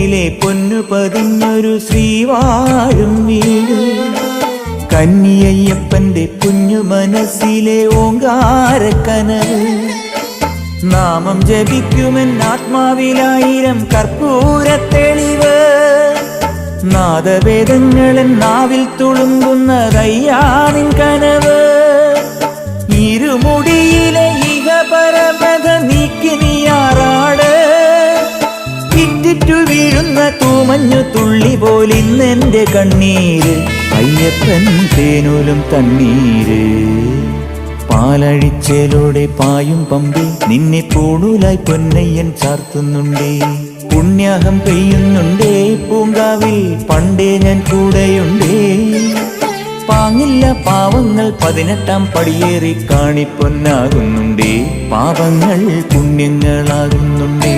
കൈകളിലെ പൊന്നു പതിഞ്ഞൊരു ശ്രീവാഴും വീട്. കന്നിയയ്യപ്പന്റെ കുഞ്ഞു മനസ്സിലെ ഓങ്കാരക്കനവ്. നാമം ജപിക്കുമെൻ ആത്മാവിലായിരം കർപ്പൂരത്തെളിവ്. നാദവേദങ്ങളൻ നാവിൽ തുളുമ്പുന്നതയ്യാനിൻ കനവ്. ഇരുമുടിയിലെ ഇഹപരമത നീക്കി നീയാറാട്. ഇറ്റിറ്റു വീഴുന്ന തൂമഞ്ഞു തുള്ളി പോലിന്നെന്റെ കണ്ണീര്. അയ്യപ്പൻ തേനൂലും തണ്ണീര്. പാലഴിച്ചേലോടെ പായും പമ്പി നിന്നെ പൂണൂലായി പൊന്നയ്യൻ ചാർത്തുന്നുണ്ടേ. പുണ്യാഹം പെയ്യുന്നുണ്ടേ പൂങ്കാവിൽ പണ്ടേ ഞാൻ കൂടെയുണ്ടേ. പാങ്ങില്ല പാവങ്ങൾ 18-ാം പടിയേറി കാണിപ്പൊന്നാകുന്നുണ്ടേ. പാപങ്ങൾ പുണ്യങ്ങളാകുന്നുണ്ടേ.